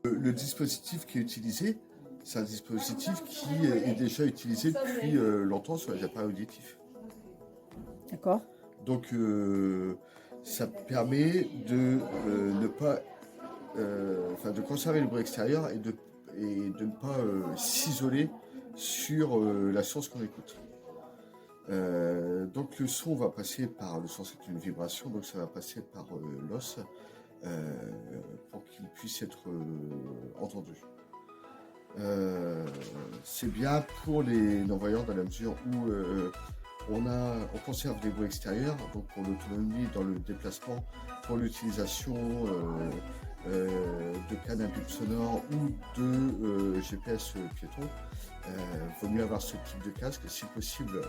Le dispositif qui est utilisé, c'est un dispositif qui est déjà utilisé depuis longtemps sur les appareils auditifs. D'accord. Donc, ça permet de ne pas, de conserver le bruit extérieur et de ne pas s'isoler sur la source qu'on écoute. Donc le son va passer par, le son c'est une vibration, donc ça va passer par l'os pour qu'il puisse être entendu. C'est bien pour les non-voyants dans la mesure où on conserve des bruits extérieurs, donc pour l'autonomie dans le déplacement, pour l'utilisation de cannes à bulbe sonore ou de GPS piéton. Vaut mieux avoir ce type de casque, si possible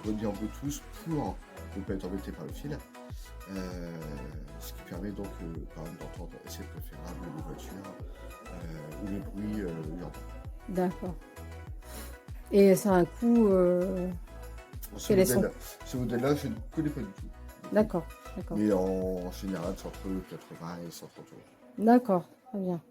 relié en Bluetooth pour ne pas être embêté par le fil. Ce qui permet donc quand même d'entendre, et c'est préférable, les voitures ou les bruits urbains. D'accord. Et ça a un coût Ce modèle-là, je ne connais pas du tout. D'accord, d'accord. Mais en général, c'est entre 80 et 130 euros. D'accord, très bien.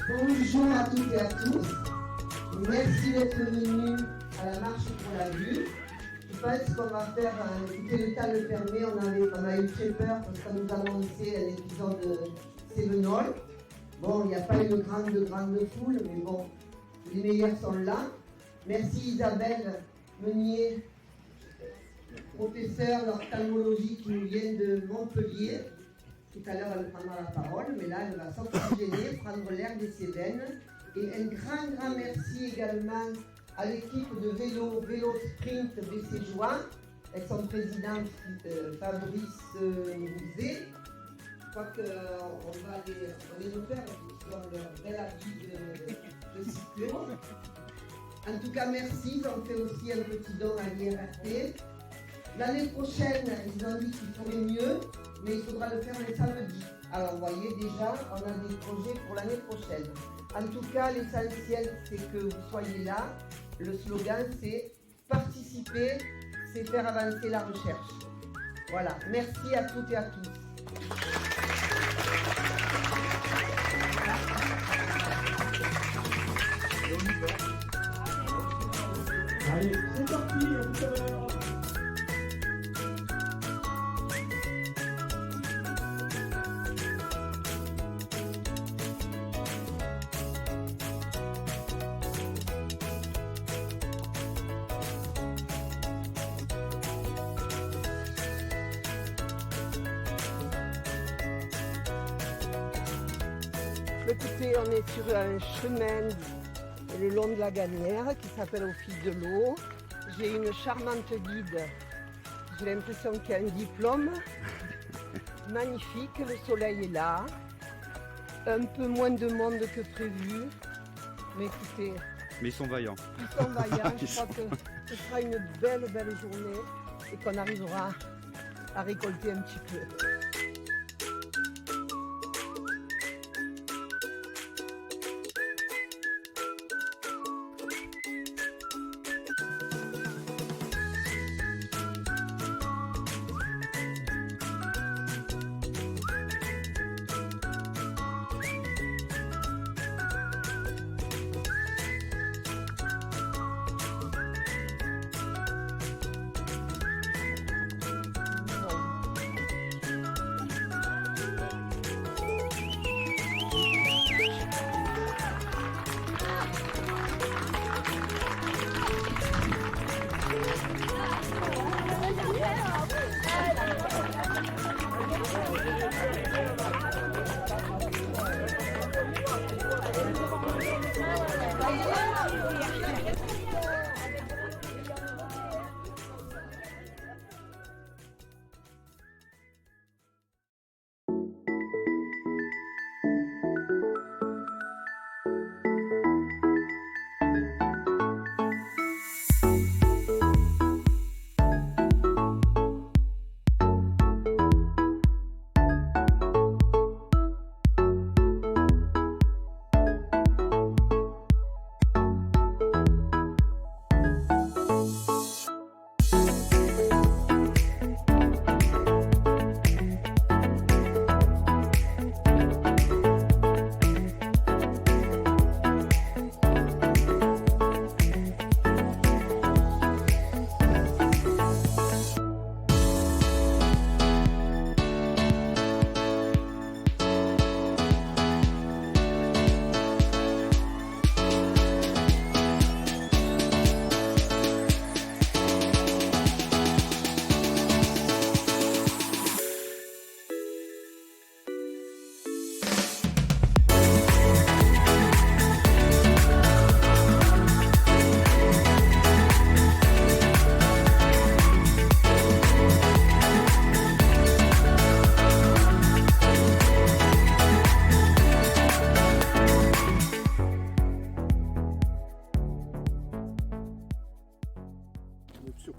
Bonjour à toutes et à tous. Merci d'être venus à la marche pour la vue. Je pense qu'on va faire, écoutez, le temps le permet, on a eu très peur parce qu'on nous annonçait un épisode Sévenol. Bon, il n'y a pas une grande foule, mais bon, les meilleurs sont là. Merci Isabelle Meunier, professeure d'ophtalmologie qui nous vient de Montpellier. Tout à l'heure, elle prendra la parole, mais là, elle va s'oxygéner, prendre l'air de ses veines. Et un grand merci également à l'équipe de vélo sprint Besséjois, avec son président Fabrice Rouzet. Je crois qu'on va les refaire sur leur bel habit de cyclo. En tout cas, merci. Ils ont fait aussi un petit don à l'IRRT. L'année prochaine, ils ont dit qu'il ferait mieux, mais il faudra le faire les samedis. Alors, vous voyez, déjà, on a des projets pour l'année prochaine. En tout cas, l'essentiel, c'est que vous soyez là. Le slogan, c'est « Participer, c'est faire avancer la recherche ». Voilà. Merci à toutes et à tous. Allez, c'est parti, à tout à l'heure. Écoutez, on est sur un chemin le long de la Gagnère qui s'appelle Au fil de l'eau. J'ai une charmante guide. J'ai l'impression qu'il y a un diplôme. Magnifique, le soleil est là. Un peu moins de monde que prévu. Mais écoutez... Mais ils sont vaillants. Ils sont vaillants. Je crois que ce sera une belle journée et qu'on arrivera à récolter un petit peu.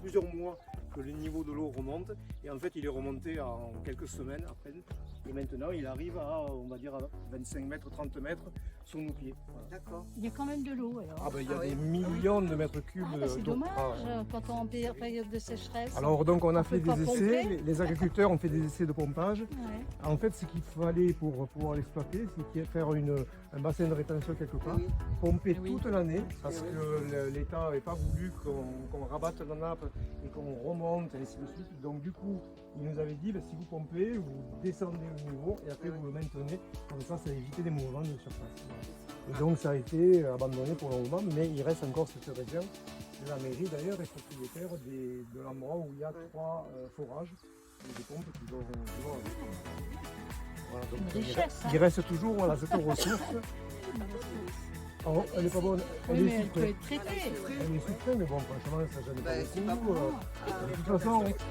plusieurs mois que le niveau de l'eau remonte. Et en fait, il est remonté en quelques semaines à peine. Et maintenant, il arrive à, on va dire, à 25 mètres, 30 mètres sous nos pieds. Voilà. D'accord. Il y a quand même de l'eau alors. Ah ben, il y a Ah oui. des millions de mètres cubes C'est d'eau. dommage Ah ouais. quand on est en période de sécheresse. Alors donc on a On fait peut pas des essais, pomper les agriculteurs ont fait des essais de pompage. Ouais. En fait, ce qu'il fallait pour pouvoir l'exploiter, c'est faire un bassin de rétention quelque part, Oui. pomper Oui. toute l'année, parce Oui. que l'État n'avait pas voulu qu'on rabatte la nappe et qu'on remonte, et ainsi de suite. Donc du coup, il nous avait dit, si vous pompez, vous descendez le niveau et après vous le maintenez. Comme ça évite des mouvements de surface. Voilà. Et donc ça a été abandonné pour le moment, mais il reste encore cette région. La mairie d'ailleurs est propriétaire de l'endroit où il y a 3 forages et des pompes qui vont avec. Voilà, donc, Une richesse, hein. il reste toujours voilà, cette ressource. Alors, elle n'est pas bonne, elle Oui, mais est elle peut sucrée. être traitée. Elle est sucrée, mais bon, franchement, ça gêne Bah, c'est pas pas beaucoup. bon. De toute façon, Merci.